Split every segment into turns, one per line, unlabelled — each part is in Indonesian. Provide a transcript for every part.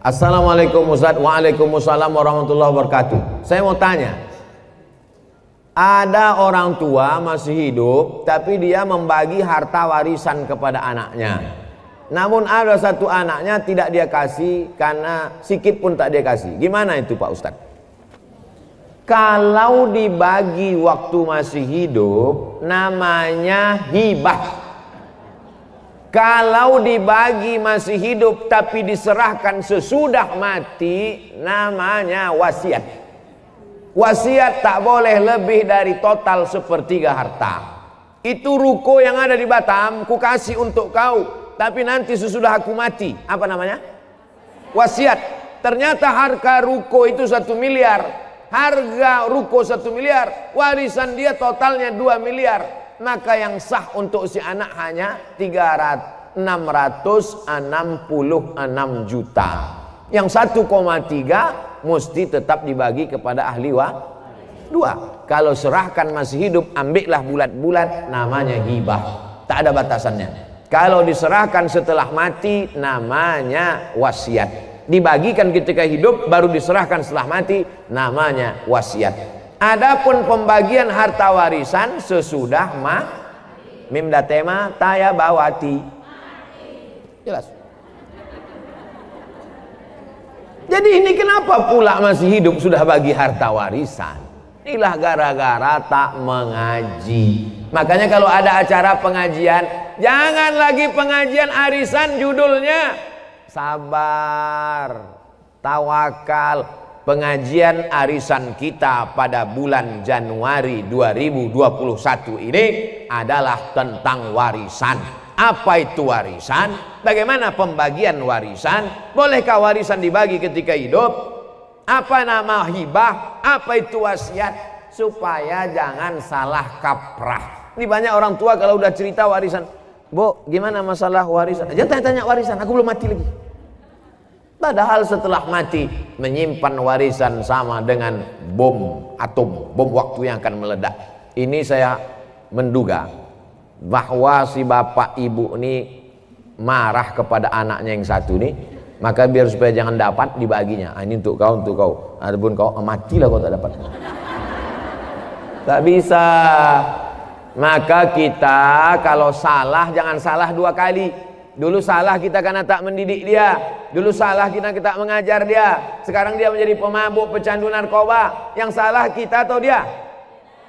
Assalamualaikum Ustaz. Waalaikumsalam warahmatullahi wabarakatuh. Saya mau tanya, ada orang tua masih hidup tapi dia membagi harta warisan kepada anaknya, namun ada satu anaknya tidak dia kasih karena sikit pun tak dia kasih. Gimana itu Pak Ustaz? Kalau dibagi waktu masih hidup namanya hibah. Kalau dibagi masih hidup tapi diserahkan sesudah mati namanya wasiat. Wasiat tak boleh lebih dari total sepertiga harta. Itu ruko yang ada di Batam, ku kasih untuk kau, tapi nanti sesudah aku mati, apa namanya? Wasiat. Ternyata harga ruko itu 1 miliar. Harga ruko 1 miliar, warisan dia totalnya 2 miliar. Maka yang sah untuk si anak hanya 666 juta. Yang 1,3 mesti tetap dibagi kepada ahli dua. Kalau serahkan masih hidup, ambillah bulat-bulat, namanya hibah, tak ada batasannya. Kalau diserahkan setelah mati namanya wasiat. Dibagikan ketika hidup baru diserahkan setelah mati namanya wasiat. Adapun pembagian harta warisan sesudah mimda tema taya bawati. Jelas. Jadi ini kenapa pula masih hidup sudah bagi harta warisan? Inilah gara-gara tak mengaji. Makanya kalau ada acara pengajian, jangan lagi pengajian arisan, judulnya sabar, tawakal. Pengajian arisan kita pada bulan Januari 2021 ini adalah tentang warisan. Apa itu warisan? Bagaimana pembagian warisan? Bolehkah warisan dibagi ketika hidup? Apa nama hibah? Apa itu wasiat? Supaya jangan salah kaprah. Ini banyak orang tua kalau udah cerita warisan, Bu, gimana masalah warisan? Jangan tanya-tanya warisan, aku belum mati lagi. Padahal setelah mati menyimpan warisan sama dengan bom atom, bom waktu yang akan meledak. Ini saya menduga bahwa si bapak ibu ini marah kepada anaknya yang satu nih, maka biar supaya jangan dapat dibaginya. Ini untuk kau, untuk kau. Adapun kau matilah kau tak dapat. Tak bisa. Maka kita kalau salah jangan salah 2 kali. Dulu salah kita karena tak mendidik dia. Dulu salah kita tak mengajar dia. Sekarang dia menjadi pemabuk, pecandu narkoba. Yang salah kita atau dia?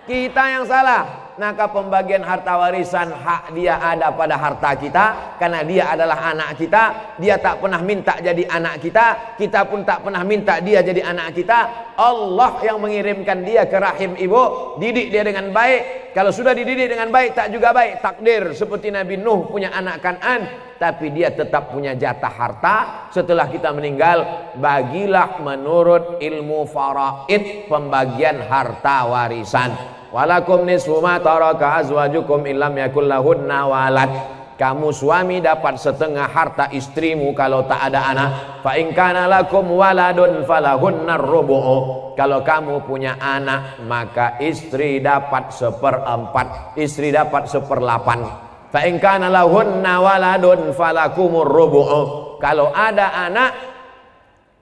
Kita yang salah. Maka pembagian harta warisan hak dia ada pada harta kita, karena dia adalah anak kita. Dia tak pernah minta jadi anak kita, kita pun tak pernah minta dia jadi anak kita. Allah yang mengirimkan dia ke rahim ibu, didik dia dengan baik. Kalau sudah dididik dengan baik tak juga baik, takdir seperti Nabi Nuh punya anak Kan'an, tapi dia tetap punya jatah harta setelah kita meninggal. Bagilah menurut ilmu faraid pembagian harta warisan. Walakum nisfu ma taraka azwajukum illam yakul lahunna walad. Kamu suami dapat setengah harta istrimu kalau tak ada anak. Fa in kana lakum waladun falahunnar rubu'u. Kalau kamu punya anak maka istri dapat 1/4, istri dapat 1/8. Fa in kana lahunna waladun falakumur rubu'u. Kalau ada anak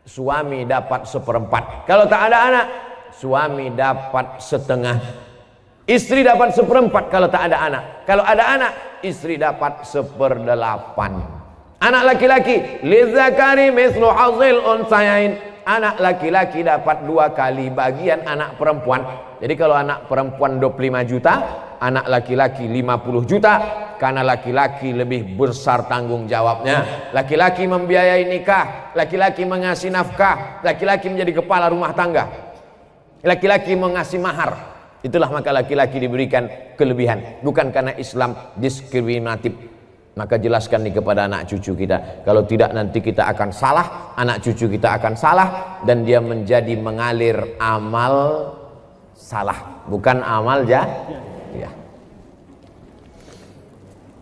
suami dapat 1/4. Kalau tak ada anak suami dapat setengah. Istri dapat 1/4 kalau tak ada anak. Kalau ada anak, istri dapat 1/8. Anak laki-laki, lizakari mislu hazil unsayain. Anak laki-laki dapat 2 kali bagian anak perempuan. Jadi kalau anak perempuan 25 juta, anak laki-laki 50 juta. Karena laki-laki lebih besar tanggung jawabnya. Laki-laki membiayai nikah, laki-laki mengasih nafkah, laki-laki menjadi kepala rumah tangga, laki-laki mengasih mahar. Itulah maka laki-laki diberikan kelebihan, bukan karena Islam diskriminatif. Maka jelaskan nih kepada anak cucu kita, kalau tidak nanti kita akan salah, anak cucu kita akan salah, dan dia menjadi mengalir amal salah, bukan amal ya.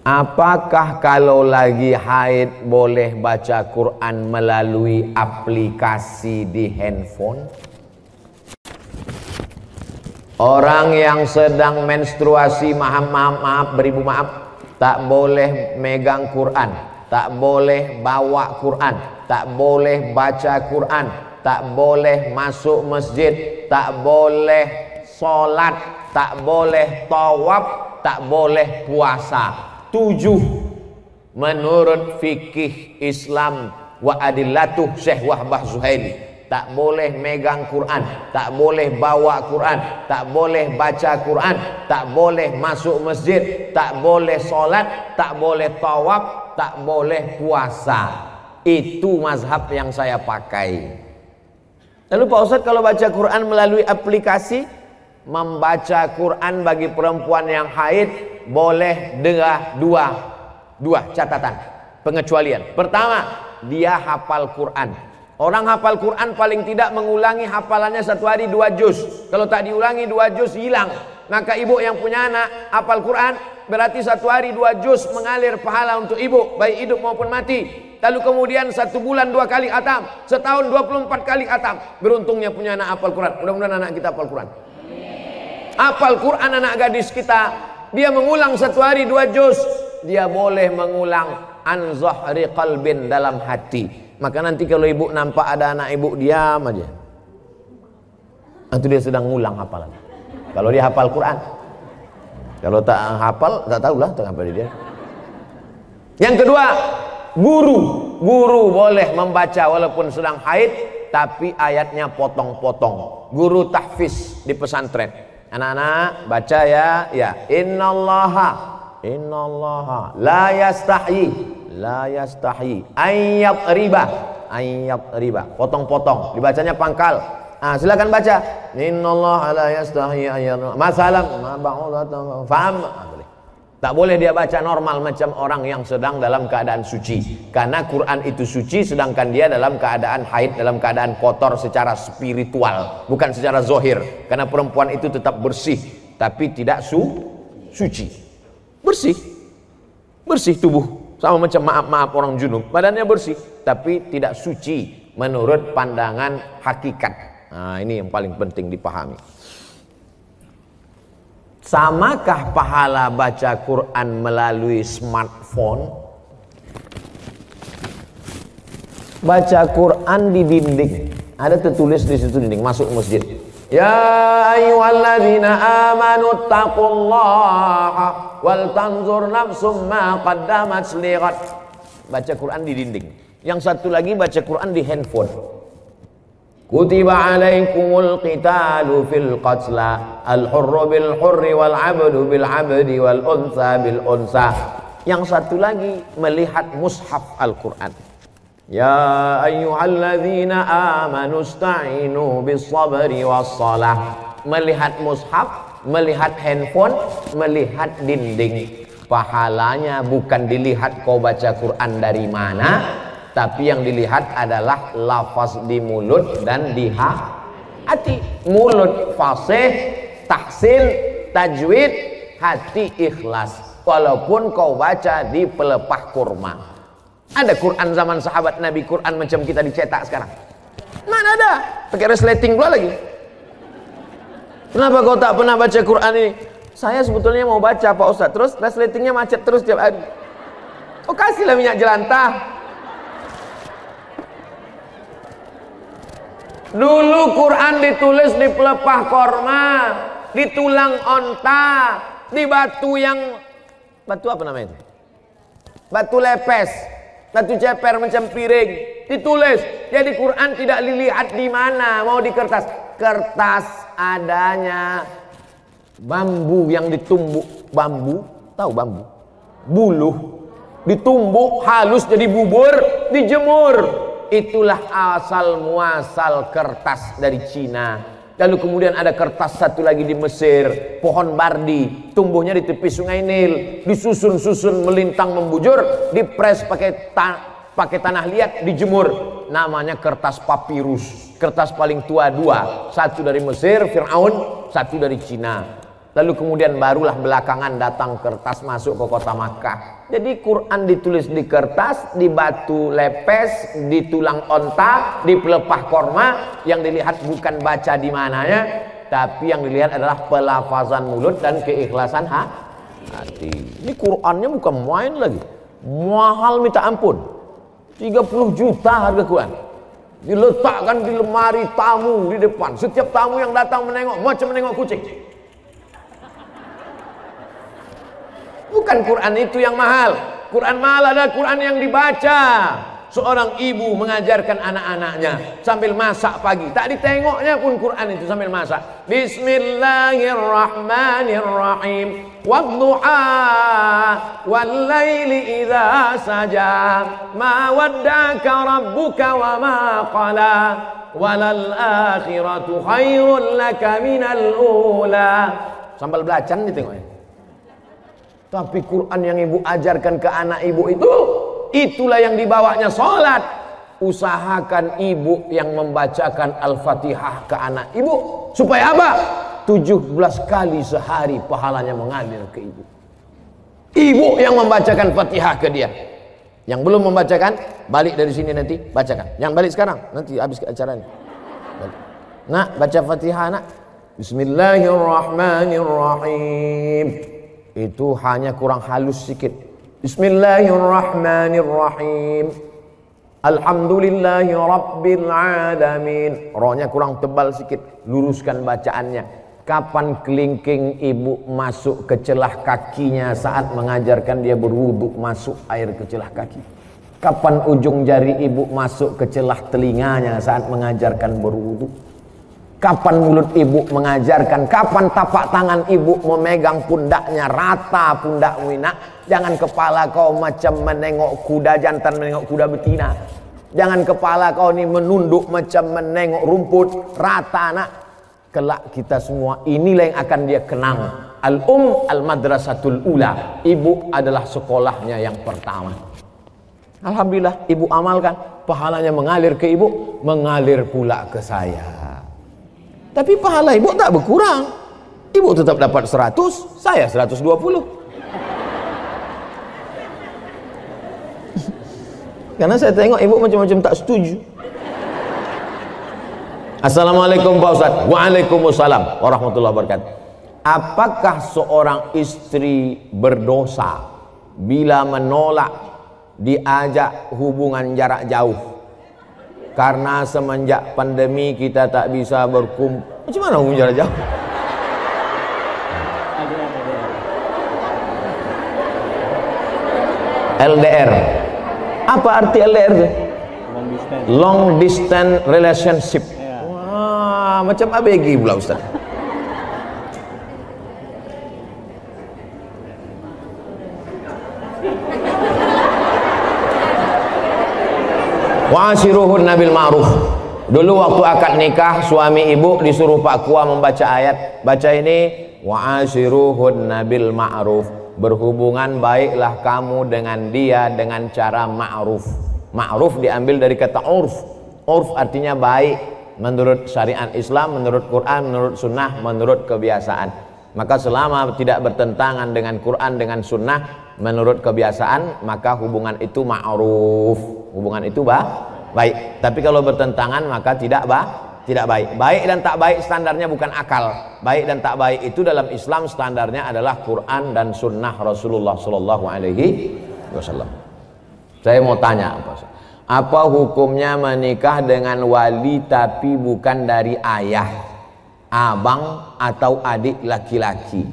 Apakah kalau lagi haid boleh baca Quran melalui aplikasi di handphone? Orang yang sedang menstruasi, maaf beribu maaf, tak boleh megang Quran. tak boleh bawa Quran, tak boleh baca Quran, tak boleh masuk masjid, tak boleh sholat, tak boleh tawaf, tak boleh puasa. 7 menurut fikih Islam wa adillatuh Syekh Wahbah Zuhaili. Tak boleh megang Quran, tak boleh bawa Quran, tak boleh baca Quran, tak boleh masuk masjid, tak boleh sholat, tak boleh tawaf, tak boleh puasa. Itu mazhab yang saya pakai. Lalu Pak Ustadz, kalau baca Quran melalui aplikasi, membaca Quran bagi perempuan yang haid boleh dengan dua catatan pengecualian. Pertama, dia hafal Quran. Orang hafal Quran paling tidak mengulangi hafalannya 1 hari 2 juz. Kalau tak diulangi 2 juz hilang. Maka ibu yang punya anak hafal Quran, berarti 1 hari 2 juz mengalir pahala untuk ibu, baik hidup maupun mati. Lalu kemudian 1 bulan 2 kali khatam, setahun 24 kali khatam. Beruntungnya punya anak hafal Quran. Mudah-mudahan anak kita hafal Quran. Hafal Quran anak gadis kita, dia mengulang 1 hari 2 juz, dia boleh mengulang an zahri qalbin, dalam hati. Maka nanti kalau ibu nampak ada anak ibu, diam aja. Itu dia sedang ngulang hafalan. Kalau dia hafal Quran. Kalau tak hafal, tak tahulah tak apa dia. Yang kedua, guru boleh membaca walaupun sedang haid, tapi ayatnya potong-potong. Guru tahfiz di pesantren. Anak-anak baca ya. Innallaha la yastahi ayyab riba, potong-potong, dibacanya pangkal. Silakan baca. Innallaha la yastahi ayyab masalam faham. Tak boleh dia baca normal macam orang yang sedang dalam keadaan suci, karena Quran itu suci sedangkan dia dalam keadaan haid, dalam keadaan kotor secara spiritual, bukan secara zohir. Karena perempuan itu tetap bersih tapi tidak suci. Bersih tubuh, sama macam maaf orang junub, badannya bersih tapi tidak suci menurut pandangan hakikat. Ini yang paling penting dipahami. Samakah pahala baca Quran melalui smartphone? Baca Quran di dinding, ada tertulis di situ dinding, masuk masjid. Ya ayyuhalladzina amanu taqullaha wal tanzur nafsum ma qaddamat lighad. Baca Quran di dinding. Yang satu lagi baca Quran di handphone. Kutiba alaikumul qitalu fil qatla al-hurru bil hurri wal 'abdu bil 'abdi wal unsa bil unsa. Yang satu lagi melihat mushaf Al-Quran. Ya ayyuhalladzina amanu ista'inu bis sabri was salah. Melihat mushaf, melihat handphone, melihat dinding. Pahalanya bukan dilihat kau baca Quran dari mana, tapi yang dilihat adalah lafaz di mulut dan di hati. Mulut fasih, tahsin, tajwid, hati ikhlas. Walaupun kau baca di pelepah kurma. Ada Quran zaman sahabat Nabi, Quran macam kita dicetak sekarang? Mana ada? Pakai resleting pula lagi. Kenapa kau tak pernah baca Quran ini? Saya sebetulnya mau baca Pak Ustadz, terus resletingnya macet terus tiap hari. Oh, kasihlah minyak jelantah. Dulu Quran ditulis di pelepah korma, di tulang onta, di batu yang, batu apa namanya itu? Batu lepes, batu ceper macam piring, ditulis. Jadi Quran tidak dilihat di mana, mau di kertas. Kertas adanya bambu yang ditumbuk, bambu, tahu bambu? Buluh, ditumbuk halus jadi bubur, dijemur. Itulah asal muasal kertas dari Cina. Lalu kemudian ada kertas satu lagi di Mesir, pohon bardi, tumbuhnya di tepi sungai Nil, disusun-susun melintang membujur, dipres pakai tanah liat, dijemur. Namanya kertas papirus. Kertas paling tua dua, satu dari Mesir, Fir'aun, satu dari Cina. Lalu kemudian barulah belakangan datang kertas masuk ke kota Makkah. Jadi Quran ditulis di kertas, di batu lepes, di tulang onta, di pelepah korma. Yang dilihat bukan baca di mananya, tapi yang dilihat adalah pelafazan mulut dan keikhlasan hati. Ini Qurannya bukan main lagi. mahal minta ampun, 30 juta harga Quran, diletakkan di lemari tamu di depan. Setiap tamu yang datang menengok macam menengok kucing. Bukan Quran itu yang mahal. Quran mahal adalah Quran yang dibaca. Seorang ibu mengajarkan anak-anaknya sambil masak pagi. Tak ditengoknya pun Quran itu sambil masak. Bismillahirrahmanirrahim. Wadduha wallaili idza saja. Ma wadda'aka rabbuka wa ma qala. Walal akhiratu khairul laka minal ula. Sambal belacan ditengoknya. Tapi Quran yang ibu ajarkan ke anak ibu itulah yang dibawanya sholat. Usahakan ibu yang membacakan Al-Fatihah ke anak ibu. Supaya apa? 17 kali sehari pahalanya mengalir ke ibu. Ibu yang membacakan Fatihah ke dia. Yang belum membacakan, balik dari sini nanti, bacakan. Yang balik sekarang, nanti habis ke acara ini. Nak, baca Fatihah nak. Bismillahirrahmanirrahim. Itu hanya kurang halus sedikit. Bismillahirrahmanirrahim. Alhamdulillahi rabbil alamin. Rohnya kurang tebal sedikit. Luruskan bacaannya. Kapan kelingking ibu masuk ke celah kakinya saat mengajarkan dia berwudu, masuk air ke celah kaki? Kapan ujung jari ibu masuk ke celah telinganya saat mengajarkan berwudu? Kapan mulut ibu mengajarkan? Kapan tapak tangan ibu memegang pundaknya? Rata pundakmu nak. Jangan kepala kau macam menengok kuda jantan, menengok kuda betina. Jangan kepala kau ni menunduk macam menengok rumput. Rata nak. Kelak kita semua inilah yang akan dia kenang. Al-madrasatul ula. Ibu adalah sekolahnya yang pertama. Alhamdulillah ibu amalkan. Pahalanya mengalir ke ibu, mengalir pula ke saya. Tapi pahala ibu tak berkurang. Ibu tetap dapat 100, saya 120. Karena saya tengok ibu macam-macam tak setuju. Assalamualaikum Pak Ustaz. Waalaikumsalam warahmatullahi wabarakatuh. Apakah seorang istri berdosa bila menolak diajak hubungan jarak jauh? Karena semenjak pandemi kita tak bisa berkumpul. Macam mana hubungan jarak jauh? LDR. Apa arti LDR? Long distance relationship. Wah, macam ABG pula Ustaz. Wa'ashiruhun nabil ma'ruf. Dulu waktu akad nikah, suami ibu disuruh Pak Kua membaca ayat. Baca ini, wa'ashiruhun nabil ma'ruf. Berhubungan baiklah kamu dengan dia dengan cara ma'ruf. Ma'ruf diambil dari kata urf. Urf artinya baik menurut syariat Islam, menurut Quran, menurut sunnah, menurut kebiasaan. Maka selama tidak bertentangan dengan Quran, dengan sunnah, menurut kebiasaan, maka hubungan itu ma'ruf. Hubungan itu baik. Tapi kalau bertentangan maka tidak baik. Baik dan tak baik standarnya bukan akal. Baik dan tak baik itu dalam Islam standarnya adalah Quran dan sunnah Rasulullah Sallallahu Alaihi Wasallam. Saya mau tanya apa hukumnya menikah dengan wali tapi bukan dari ayah, abang atau adik laki-laki?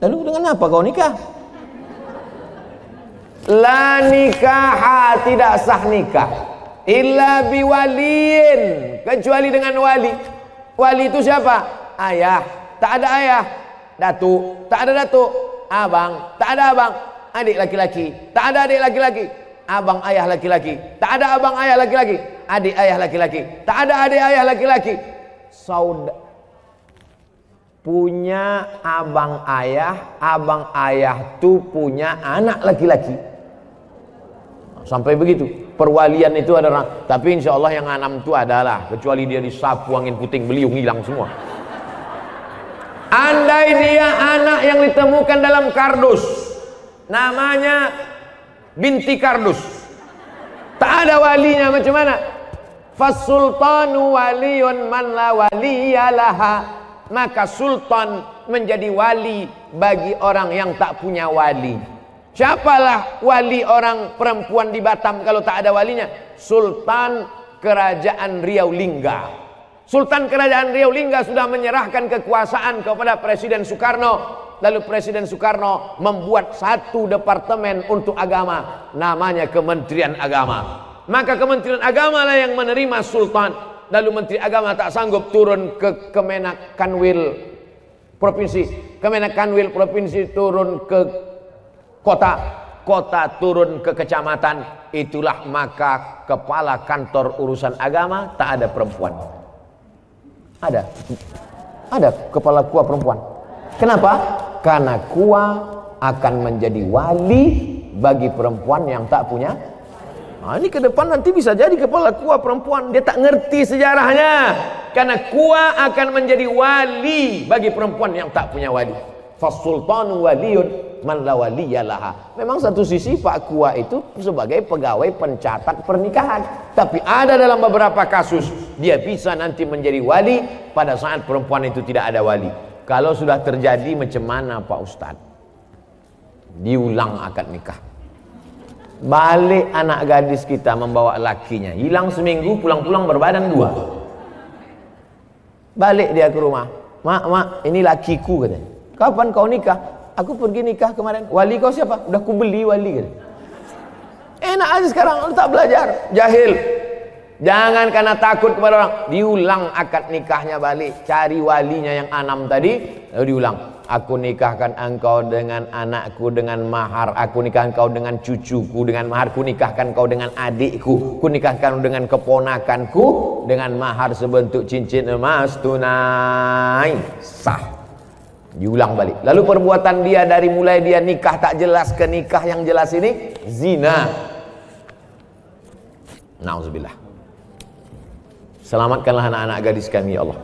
Lalu dengan apa kau nikah? La nikaha, tidak sah nikah illa biwaliin, kecuali dengan wali. Wali itu siapa? Ayah. Tak ada ayah, datuk. Tak ada datuk, abang. Tak ada abang, adik laki-laki. Tak ada adik laki-laki, abang ayah laki-laki. Tak ada abang ayah laki-laki, adik ayah laki-laki. Tak ada adik ayah laki-laki. Saudara punya abang ayah tu punya anak laki-laki. Sampai begitu. Perwalian itu ada orang. Tapi insya Allah yang 6 itu adalah. Kecuali dia disapu angin puting beliung, hilang semua. Andai dia anak yang ditemukan dalam kardus, namanya binti kardus, tak ada walinya, macam mana? Fasultanu waliyun man la waliyalaha. Maka sultan menjadi wali bagi orang yang tak punya wali. Siapalah wali orang perempuan di Batam kalau tak ada walinya? Sultan Kerajaan Riau Lingga. Sultan Kerajaan Riau Lingga sudah menyerahkan kekuasaan kepada Presiden Soekarno. Lalu Presiden Soekarno membuat satu departemen untuk agama, namanya Kementerian Agama. Maka Kementerian Agama lah yang menerima Sultan. Lalu Menteri Agama tak sanggup turun ke Kemenak Kanwil Provinsi. Kemenak Kanwil Provinsi turun ke kota, kota turun ke kecamatan. Itulah maka kepala kantor urusan agama tak ada perempuan. Ada kepala KUA perempuan. Kenapa? Karena KUA akan menjadi wali bagi perempuan yang tak punya. Nah, ini ke depan nanti bisa jadi kepala KUA perempuan. Dia tak ngerti sejarahnya. Karena KUA akan menjadi wali bagi perempuan yang tak punya wali. Fasultanu waliyun man la waliyalaha. Memang satu sisi Pak KUA itu sebagai pegawai pencatat pernikahan, tapi ada dalam beberapa kasus dia bisa nanti menjadi wali pada saat perempuan itu tidak ada wali. Kalau sudah terjadi macam mana Pak Ustadz? Diulang akad nikah. Balik anak gadis kita membawa lakinya, hilang seminggu, pulang-pulang berbadan 2. Balik dia ke rumah, mak, ini lakiku katanya. Kapan kau nikah? Aku pergi nikah kemarin. Wali kau siapa? Udah ku beli wali katanya. Enak aja sekarang, lu tak belajar, jahil. Jangan karena takut kepada orang, diulang akad nikahnya balik, cari walinya yang 6 tadi, lalu diulang. Aku nikahkan engkau dengan anakku dengan mahar, aku nikahkan kau dengan cucuku dengan mahar, ku nikahkan kau dengan adikku, ku nikahkan dengan keponakanku dengan mahar sebentuk cincin emas tunai. Sah. Diulang balik. Lalu perbuatan dia dari mulai dia nikah tak jelas ke nikah yang jelas ini zina. Nauzubillah. Selamatkanlah anak-anak gadis kami ya Allah.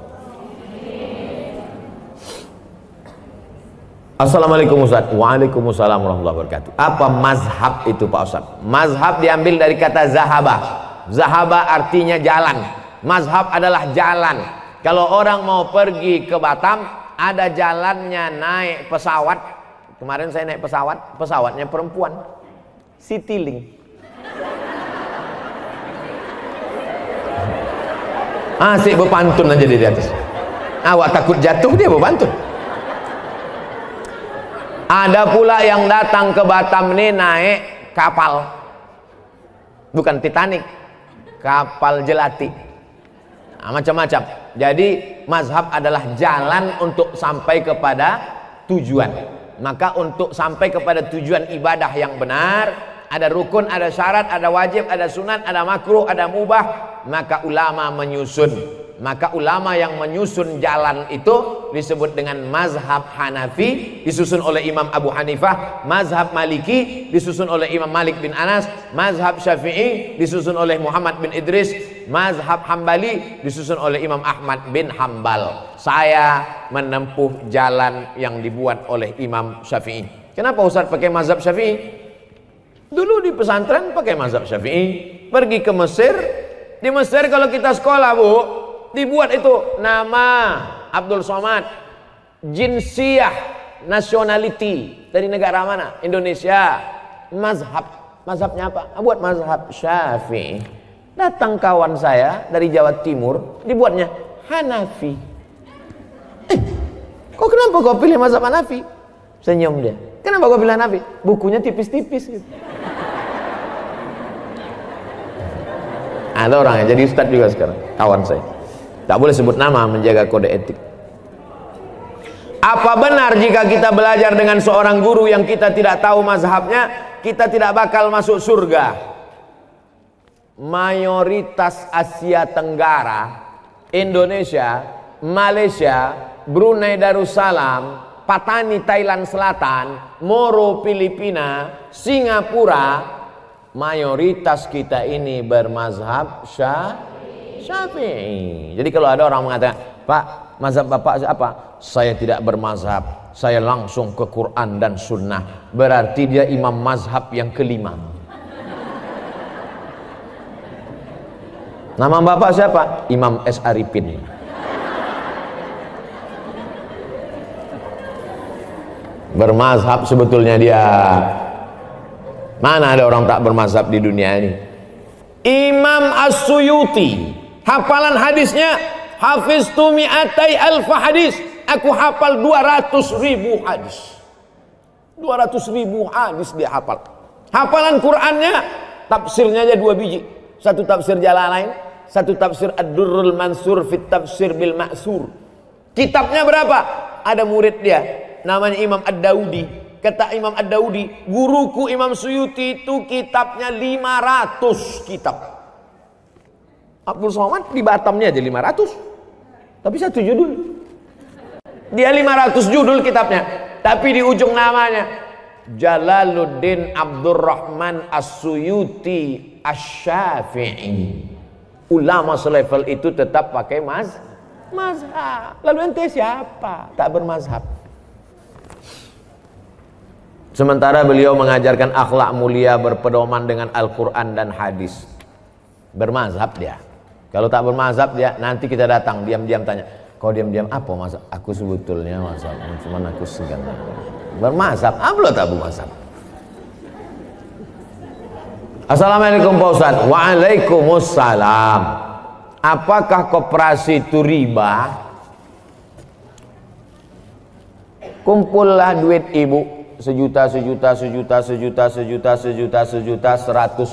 Assalamualaikum Ustaz. Waalaikumsalam warahmatullahi wabarakatuh. Apa mazhab itu Pak Ustaz? Mazhab diambil dari kata zahaba. Zahaba artinya jalan. Mazhab adalah jalan. Kalau orang mau pergi ke Batam, ada jalannya naik pesawat. Kemarin saya naik pesawat, pesawatnya perempuan. Citylink. Asik berpantun aja dia di atas. Awak takut jatuh, dia berpantun. Ada pula yang datang ke Batam ini naik kapal. Bukan Titanic, kapal jelati. Nah, macam-macam. Jadi mazhab adalah jalan untuk sampai kepada tujuan. Maka untuk sampai kepada tujuan ibadah yang benar, ada rukun, ada syarat, ada wajib, ada sunat, ada makruh, ada mubah. Maka ulama menyusun. Maka ulama yang menyusun jalan itu disebut dengan mazhab Hanafi, disusun oleh Imam Abu Hanifah. Mazhab Maliki disusun oleh Imam Malik bin Anas. Mazhab Syafi'i disusun oleh Muhammad bin Idris. Mazhab Hambali disusun oleh Imam Ahmad bin Hambal. Saya menempuh jalan yang dibuat oleh Imam Syafi'i. Kenapa Ustaz pakai mazhab Syafi'i? Dulu di pesantren pakai mazhab Syafi'i. Pergi ke Mesir, di Mesir kalau kita sekolah Bu, dibuat itu nama Abdul Somad, jinsiyah, nationality, dari negara mana? Indonesia. Mazhabnya apa? Buat mazhab Syafi'i. Datang kawan saya dari Jawa Timur, dibuatnya Hanafi. Kok kenapa kau pilih mazhab Hanafi? Senyum dia. Kenapa kau pilih Hanafi? Bukunya tipis-tipis gitu. Ada orang yang jadi ustadz juga sekarang, kawan saya. Tak boleh sebut nama, menjaga kode etik. Apa benar jika kita belajar dengan seorang guru yang kita tidak tahu mazhabnya, kita tidak bakal masuk surga? Mayoritas Asia Tenggara, Indonesia, Malaysia, Brunei Darussalam, Patani Thailand Selatan, Moro Filipina, Singapura, mayoritas kita ini bermazhab Syafi'i. Jadi kalau ada orang mengatakan, Pak, mazhab Bapak apa? Saya tidak bermazhab, saya langsung ke Quran dan Sunnah. Berarti dia imam mazhab yang kelima. Nama Bapak siapa? Imam S. Arifin. Bermazhab sebetulnya dia. Mana ada orang tak bermazhab di dunia ini? Imam As-Suyuti, hafalan hadisnya, hafiztu mi'atai alfa hadis. Aku hafal 200.000 hadis. 200.000 hadis dia hafal. Hafalan Qur'annya, tafsirnya aja 2 biji. Satu tafsir Jalalain, satu tafsir Ad-Durrul Mansur fit tafsir bil Ma'sur. Kitabnya berapa? Ada murid dia, namanya Imam Ad-Daudi. Kata Imam Ad-Daudi, guruku Imam Suyuti itu kitabnya 500 kitab. Abdul Somad di Batamnya aja 500. Tapi 1 judul. Dia 500 judul kitabnya. Tapi di ujung namanya Jalaluddin Abdurrahman As-Suyuti Asy-Syafi'i. Ulama selevel itu tetap pakai mazhab. Lalu ente siapa? Tak bermazhab. Sementara beliau mengajarkan akhlak mulia berpedoman dengan Al-Quran dan hadis. Bermazhab dia. Kalau tak bermazhab dia, nanti kita datang diam-diam tanya, kau diam-diam apa mazhab? Aku sebetulnya mazhab, cuman aku segan. Bermazhab, apa tak bermazhab? Assalamualaikum Pak Ustaz. Waalaikumsalam. Apakah koperasi itu riba? Kumpullah duit ibu, sejuta, 100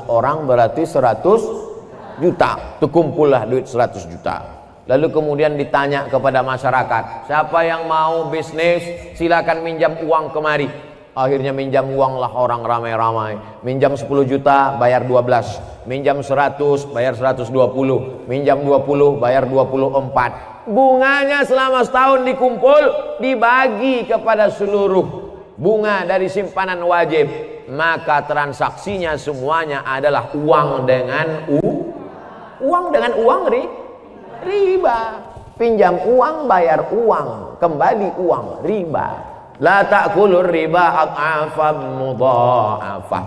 orang berarti 100 juta. Itu kumpullah duit 100 juta. Lalu kemudian ditanya kepada masyarakat, siapa yang mau bisnis silakan minjam uang kemari. Akhirnya minjam uang lah orang ramai-ramai. Minjam 10 juta bayar 12, minjam 100 bayar 120, minjam 20 bayar 24. Bunganya selama setahun dikumpul dibagi kepada seluruh bunga dari simpanan wajib, maka transaksinya semuanya adalah uang dengan uang riba. Pinjam uang, bayar uang, kembali uang, riba. La ta'kulur riba ad'afan mudha'afah.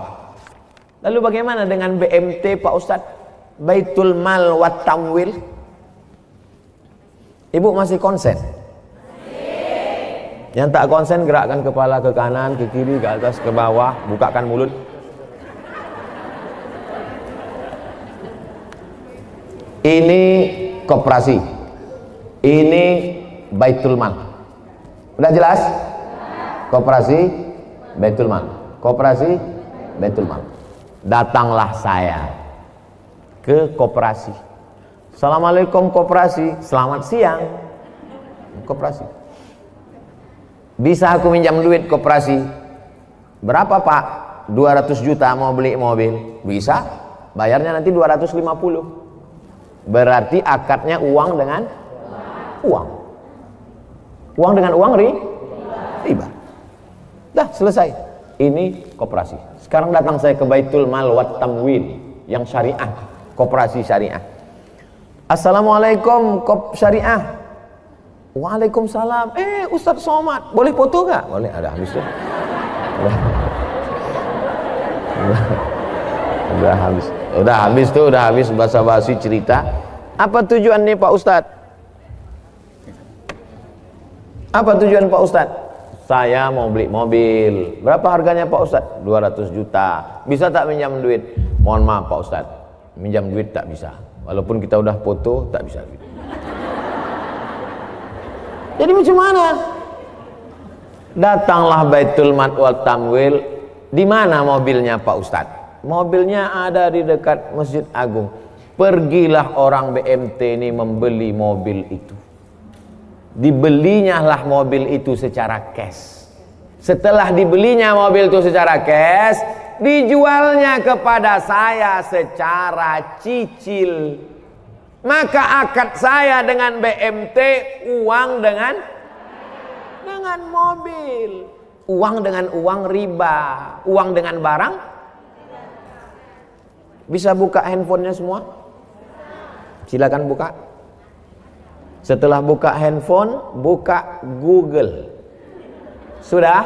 Lalu bagaimana dengan BMT Pak Ustadz? Baitul Mal wat Tamwil. Ibu masih konsen? Yang tak konsen gerakkan kepala ke kanan, ke kiri, ke atas, ke bawah, bukakan mulut. Ini koperasi, ini Baitul Mal. Udah jelas? Koperasi Baitul Mal, koperasi Baitul Mal. Datanglah saya ke koperasi. Assalamualaikum koperasi, selamat siang. Koperasi, bisa aku minjam duit koperasi? Berapa Pak? 200 juta mau beli mobil. Bisa, bayarnya nanti 250. Berarti akadnya uang dengan uang. Uang dengan uang riba. Dah selesai. Ini koperasi. Sekarang datang saya ke Baitul Mal wat Tamwil yang syariah, koperasi syariah. Assalamualaikum kop syariah. Waalaikumsalam. Ustadz Somad, boleh foto gak? Boleh, ada habis tuh. Udah habis basa-basi cerita. Apa tujuan nih Pak Ustadz? Apa tujuan Pak Ustadz? Saya mau beli mobil. Berapa harganya Pak Ustadz? 200 juta. Bisa tak minjam duit? Mohon maaf Pak Ustadz, minjam duit tak bisa. Walaupun kita udah foto, tak bisa duit. Jadi macam mana? Datanglah Baitul Mal wal Tamwil. Di mana mobilnya Pak Ustadz? Mobilnya ada di dekat Masjid Agung. Pergilah orang BMT ini membeli mobil itu. Dibelinya lah mobil itu secara cash. Setelah dibelinya mobil itu secara cash, dijualnya kepada saya secara cicil. Maka akad saya dengan BMT uang dengan mobil, uang dengan uang riba, uang dengan barang. Bisa buka handphonenya semua? Silakan buka. Setelah buka handphone, buka Google. Sudah?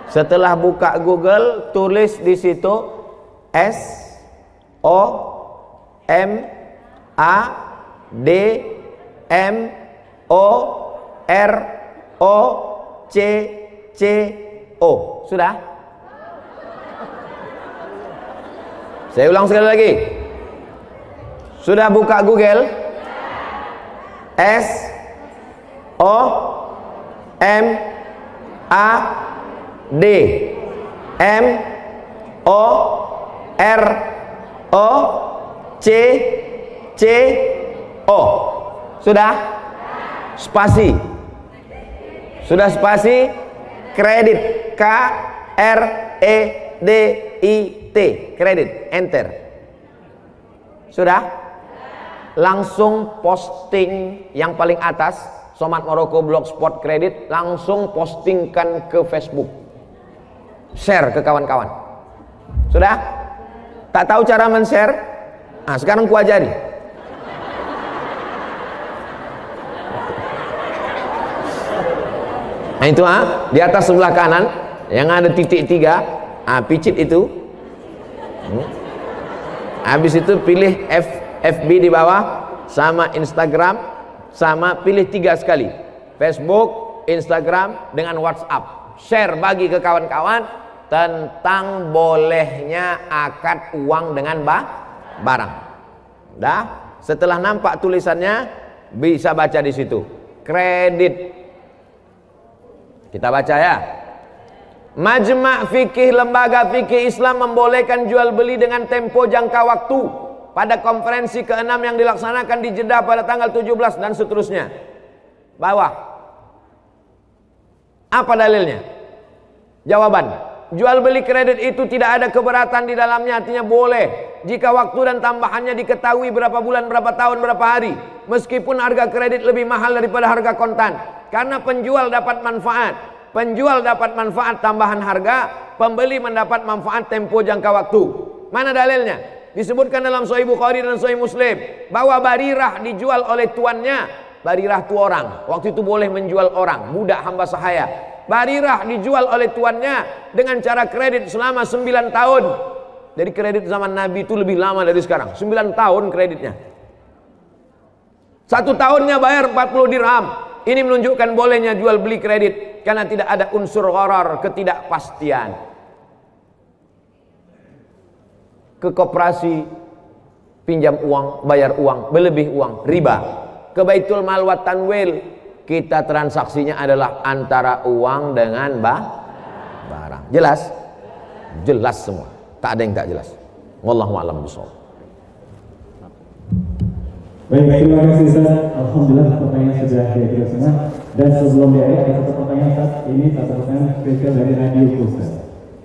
Setelah buka Google, tulis di situ SOMADMOROCCO. Sudah? Saya ulang sekali lagi. Sudah buka Google? S O M A D M O R O C C O. Sudah? Spasi. Sudah spasi? Kredit. K R E D I T. Kredit. Enter. Sudah? Langsung posting yang paling atas, Somad Maroko Blogspot Kredit, langsung postingkan ke Facebook. Share ke kawan-kawan. Sudah? Tak tahu cara men-share? Nah, sekarang ku ajari. Nah itu di atas sebelah kanan yang ada titik 3, picit itu. Habis itu pilih FB di bawah, sama Instagram, sama pilih 3 sekali. Facebook, Instagram dengan WhatsApp. Share, bagi ke kawan-kawan tentang bolehnya akad uang dengan barang. Dah, setelah nampak tulisannya bisa baca di situ. Kredit. Kita baca ya. Majma' fikih, lembaga fikih Islam membolehkan jual beli dengan tempo jangka waktu pada konferensi ke-6 yang dilaksanakan di Jeddah pada tanggal 17 dan seterusnya. Bawah. Apa dalilnya? Jawaban, jual beli kredit itu tidak ada keberatan di dalamnya, artinya boleh jika waktu dan tambahannya diketahui berapa bulan, berapa tahun, berapa hari, meskipun harga kredit lebih mahal daripada harga kontan, karena penjual dapat manfaat. Penjual dapat manfaat tambahan harga, pembeli mendapat manfaat tempo jangka waktu. Mana dalilnya? Disebutkan dalam Sahih Bukhari dan Sahih Muslim bahwa Barirah dijual oleh tuannya. Barirah itu orang, waktu itu boleh menjual orang, budak hamba sahaya. Barirah dijual oleh tuannya dengan cara kredit selama 9 tahun. Jadi kredit zaman Nabi itu lebih lama dari sekarang. 9 tahun kreditnya. 1 tahunnya bayar 40 dirham. Ini menunjukkan bolehnya jual beli kredit karena tidak ada unsur gharar, ketidakpastian. Ke koperasi pinjam uang, bayar uang, berlebih uang, riba. Ke Baitul Mal wa Tanwil, kita transaksinya adalah antara uang dengan barang. Jelas? Jelas semua. Tak ada yang tak jelas. Wallahu a'lam bishawab.
Baik, terima kasih Ustaz. Alhamdulillah pertanyaan sudah diakhiri semua. Dan sebelum diakhiri ada satu pertanyaan Ustaz. Ini satu pertanyaan spesial dari Radio Ustaz.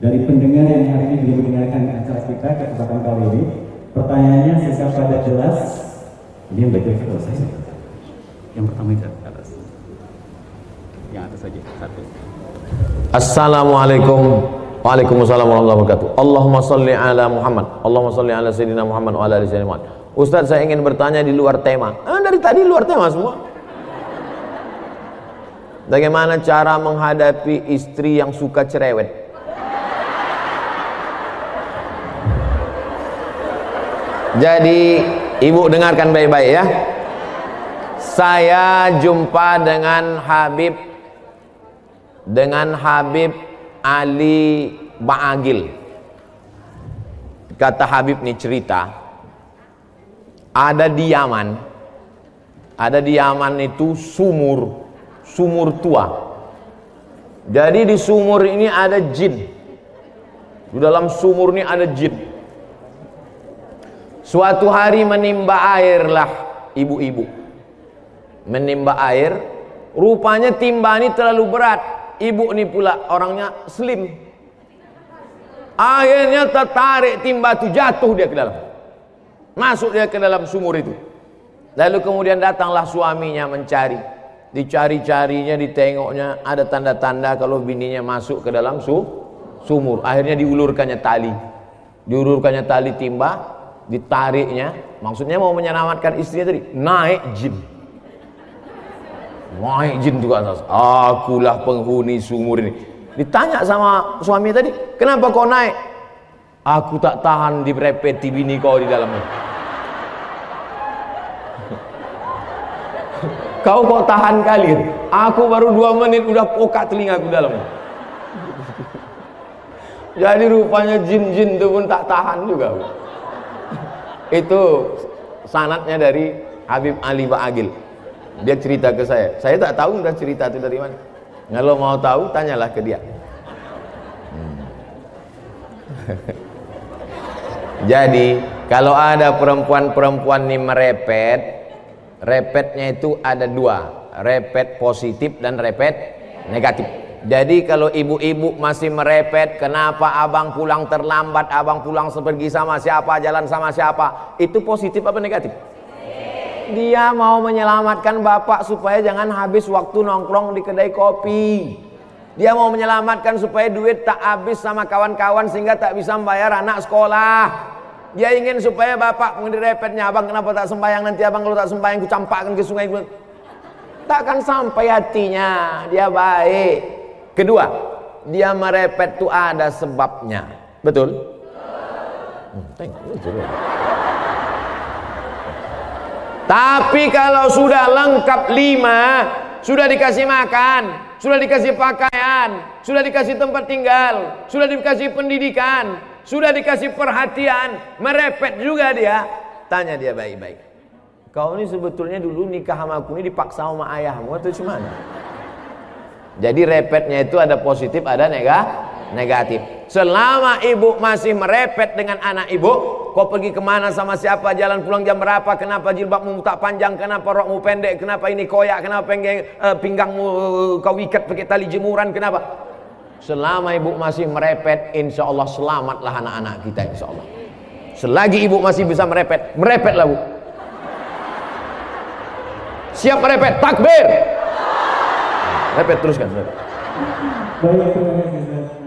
Dari pendengar yang hari ini belum mendengarkan acara kita kesempatan kali ini. Pertanyaannya singkat padat jelas. Ini yang baik itu saya. Yang pertama itu atas. Yang atas saja satu.
Assalamualaikum. Waalaikumsalam warahmatullahi wabarakatuh. Allahumma salli ala Muhammad. Allahumma salli ala Sayyidina Muhammad wa ala ali Sayyidina Muhammad. Ustaz, saya ingin bertanya di luar tema. Dari tadi luar tema semua. Bagaimana cara menghadapi istri yang suka cerewet? Jadi ibu dengarkan baik-baik ya. Saya jumpa dengan Habib Ali Ba'agil. Kata Habib nih cerita, ada di Yaman itu sumur tua. Jadi di sumur ini ada jin. Di dalam sumur ini ada jin. Suatu hari menimba airlah ibu-ibu. Menimba air, rupanya timba ini terlalu berat. Ibu ini pula orangnya slim. Akhirnya tertarik timba itu, jatuh dia ke dalam. Masuk dia ke dalam sumur itu. Lalu kemudian datanglah suaminya mencari. Dicari-carinya, ditengoknya, ada tanda-tanda kalau bininya masuk ke dalam sumur. Akhirnya diulurkannya tali. Diulurkannya tali timba, ditariknya. Maksudnya mau menyelamatkan istrinya tadi. Naik jin. Naik jin itu kan. Akulah penghuni sumur ini. Ditanya sama suaminya tadi, kenapa kau naik? Aku tak tahan direpeti bini kau di dalamnya. Kau kok tahan kali? Aku baru 2 menit udah pokak telingaku dalamnya. Jadi rupanya jin-jin itu pun tak tahan juga. Itu sanadnya dari Habib Ali Ba'agil. Dia cerita ke saya tak tahu udah cerita itu dari mana. Kalau mau tahu tanyalah ke dia. Jadi kalau ada perempuan-perempuan ini merepet, repetnya itu ada dua, repet positif dan repet negatif. Jadi kalau ibu-ibu masih merepet, kenapa abang pulang terlambat, abang pulang pergi sama siapa, jalan sama siapa, itu positif apa negatif? Dia mau menyelamatkan bapak supaya jangan habis waktu nongkrong di kedai kopi. Dia mau menyelamatkan supaya duit tak habis sama kawan-kawan sehingga tak bisa membayar anak sekolah. Dia ingin supaya bapak mendirepetnya, abang kenapa tak sembahyang, nanti abang kalau tak sembahyang ku campakkan ke sungai. Takkan sampai hatinya. Dia baik. Kedua, dia merepet itu ada sebabnya. Betul? Betul. Tapi kalau sudah lengkap 5, sudah dikasih makan, sudah dikasih pakaian, sudah dikasih tempat tinggal, sudah dikasih pendidikan, sudah dikasih perhatian, merepet juga dia. Tanya dia baik-baik, kau ini sebetulnya dulu nikah sama aku ini dipaksa sama ayahmu atau gimana? Jadi repetnya itu ada positif, ada negatif. Selama ibu masih merepet dengan anak ibu, kau pergi kemana sama siapa, jalan pulang jam berapa, kenapa jilbabmu tak panjang, kenapa rokmu pendek, kenapa ini koyak, kenapa pinggangmu kau ikat pakai tali jemuran, kenapa? Selama ibu masih merepet, insya Allah selamatlah anak-anak kita, insya Allah. Selagi ibu masih bisa merepet, merepetlah bu. Siap merepet, takbir. Repet teruskan.
Baik, terima kasih.